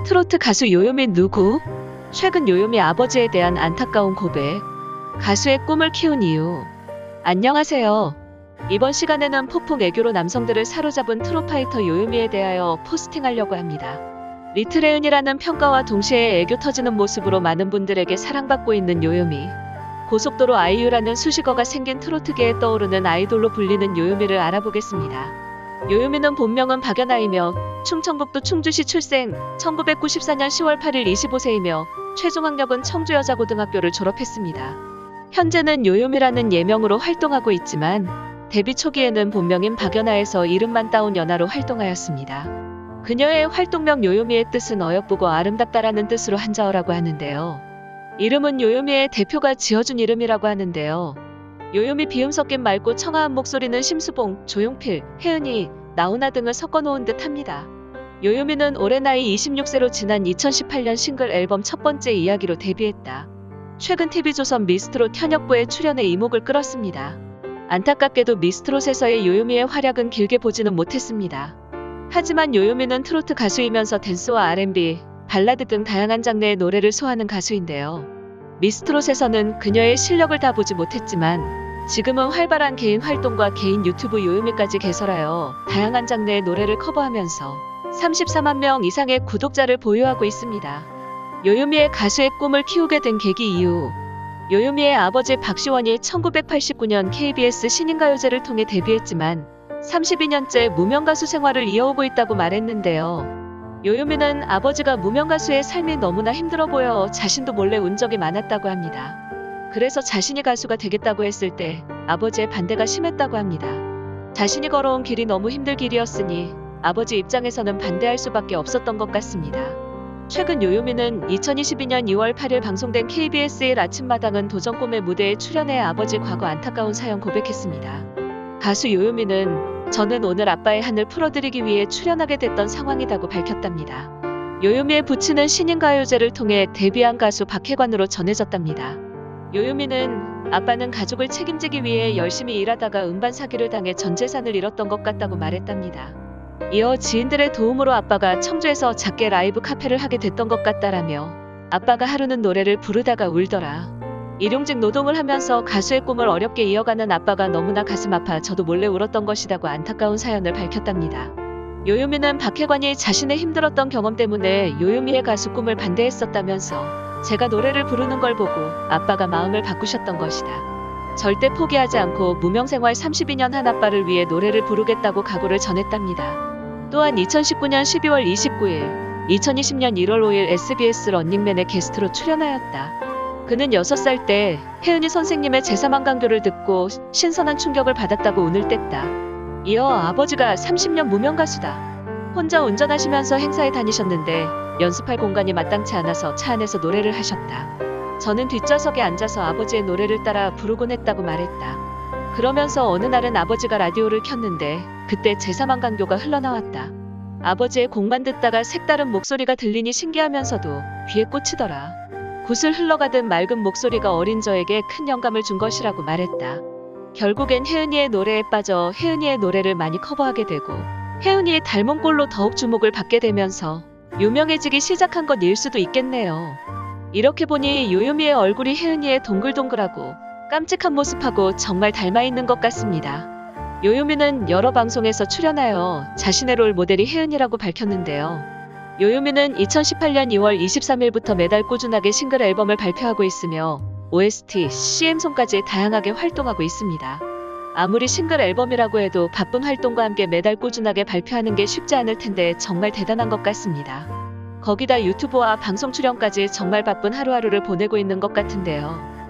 트로트 가수 요요미 누구? 최근 요요미 아버지에 대한 안타까운 고백. 가수의 꿈을 키운 이유. 안녕하세요. 이번 시간에는 폭풍 애교로 남성들을 사로잡은 트로파이터 요요미에 대하여 포스팅하려고 합니다. 리트레은이라는 평가와 동시에 애교 터지는 모습으로 많은 분들에게 사랑받고 있는 요요미. 고속도로 아이유라는 수식어가 생긴 트로트계에 떠오르는 아이돌로 불리는 요요미를 알아보겠습니다. 요요미는 본명은 박연아이며 충청북도 충주시 출생, 1994년 10월 8일 25세이며 최종학력은 청주여자고등학교를 졸업했습니다. 현재는 요요미라는 예명으로 활동하고 있지만 데뷔 초기에는 본명인 박연아에서 이름만 따온 연아로 활동하였습니다. 그녀의 활동명 요요미의 뜻은 어여쁘고 아름답다라는 뜻으로 한자어라고 하는데요. 이름은 요요미의 대표가 지어준 이름이라고 하는데요. 요요미 비음 섞인 맑고 청아한 목소리는 심수봉, 조용필, 혜은이, 나훈아 등을 섞어놓은 듯 합니다. 요요미는 올해 나이 26세로 지난 2018년 싱글 앨범 첫 번째 이야기로 데뷔했다. 최근 TV조선 미스트롯 현역부에 출연해 이목을 끌었습니다. 안타깝게도 미스트롯에서의 요요미의 활약은 길게 보지는 못했습니다. 하지만 요요미는 트로트 가수이면서 댄스와 R&B, 발라드 등 다양한 장르의 노래를 소화하는 가수인데요. 미스트롯에서는 그녀의 실력을 다 보지 못했지만 지금은 활발한 개인 활동과 개인 유튜브 요요미까지 개설하여 다양한 장르의 노래를 커버하면서 34만 명 이상의 구독자를 보유하고 있습니다. 요요미의 가수의 꿈을 키우게 된 계기 이유. 요요미의 아버지 박시원이 1989년 KBS 신인가요제를 통해 데뷔했지만 32년째 무명가수 생활을 이어오고 있다고 말했는데요. 요요미는 아버지가 무명가수의 삶이 너무나 힘들어 보여 자신도 몰래 운 적이 많았다고 합니다. 그래서 자신이 가수가 되겠다고 했을 때 아버지의 반대가 심했다고 합니다. 자신이 걸어온 길이 너무 힘들 길이었으니 아버지 입장에서는 반대할 수밖에 없었던 것 같습니다. 최근 요요미는 2022년 2월 8일 방송된 KBS 1 아침마당은 도전 꿈의 무대에 출연해 아버지 과거 안타까운 사연 고백했습니다. 가수 요요미는 저는 오늘 아빠의 한을 풀어드리기 위해 출연하게 됐던 상황이라고 밝혔답니다. 요요미의 부친은 신인가요제를 통해 데뷔한 가수 박혜관으로 전해졌답니다. 요요미는 아빠는 가족을 책임지기 위해 열심히 일하다가 음반 사기를 당해 전 재산을 잃었던 것 같다고 말했답니다. 이어 지인들의 도움으로 아빠가 청주에서 작게 라이브 카페를 하게 됐던 것 같다라며 아빠가 하루는 노래를 부르다가 울더라. 일용직 노동을 하면서 가수의 꿈을 어렵게 이어가는 아빠가 너무나 가슴 아파 저도 몰래 울었던 것이라고 안타까운 사연을 밝혔답니다. 요요미는 박혜관이 자신의 힘들었던 경험 때문에 요요미의 가수 꿈을 반대했었다면서 제가 노래를 부르는 걸 보고 아빠가 마음을 바꾸셨던 것이다. 절대 포기하지 않고 무명생활 32년 한 아빠를 위해 노래를 부르겠다고 각오를 전했답니다. 또한 2019년 12월 29일, 2020년 1월 5일 SBS 런닝맨에 게스트로 출연하였다. 그는 6살 때 혜은이 선생님의 제3한 강교를 듣고 신선한 충격을 받았다고 운을 뗐다. 이어 아버지가 30년 무명 가수다. 혼자 운전하시면서 행사에 다니셨는데 연습할 공간이 마땅치 않아서 차 안에서 노래를 하셨다. 저는 뒷좌석에 앉아서 아버지의 노래를 따라 부르곤 했다고 말했다. 그러면서 어느 날은 아버지가 라디오를 켰는데 그때 제3한 강교가 흘러나왔다. 아버지의 곡만 듣다가 색다른 목소리가 들리니 신기하면서도 귀에 꽂히더라. 굿을 흘러가듯 맑은 목소리가 어린 저에게 큰 영감을 준 것이라고 말했다. 결국엔 혜은이의 노래에 빠져 혜은이의 노래를 많이 커버하게 되고 혜은이의 닮은 꼴로 더욱 주목을 받게 되면서 유명해지기 시작한 것일 수도 있겠네요. 이렇게 보니 요요미의 얼굴이 혜은이의 동글동글하고 깜찍한 모습하고 정말 닮아있는 것 같습니다. 요요미는 여러 방송에서 출연하여 자신의 롤 모델이 혜은이라고 밝혔는데요. 요요미는 2018년 2월 23일부터 매달 꾸준하게 싱글 앨범을 발표하고 있으며 OST, CM송까지 다양하게 활동하고 있습니다. 아무리 싱글 앨범이라고 해도 바쁜 활동과 함께 매달 꾸준하게 발표하는 게 쉽지 않을 텐데 정말 대단한 것 같습니다. 거기다 유튜브와 방송 출연까지 정말 바쁜 하루하루를 보내고 있는 것 같은데요.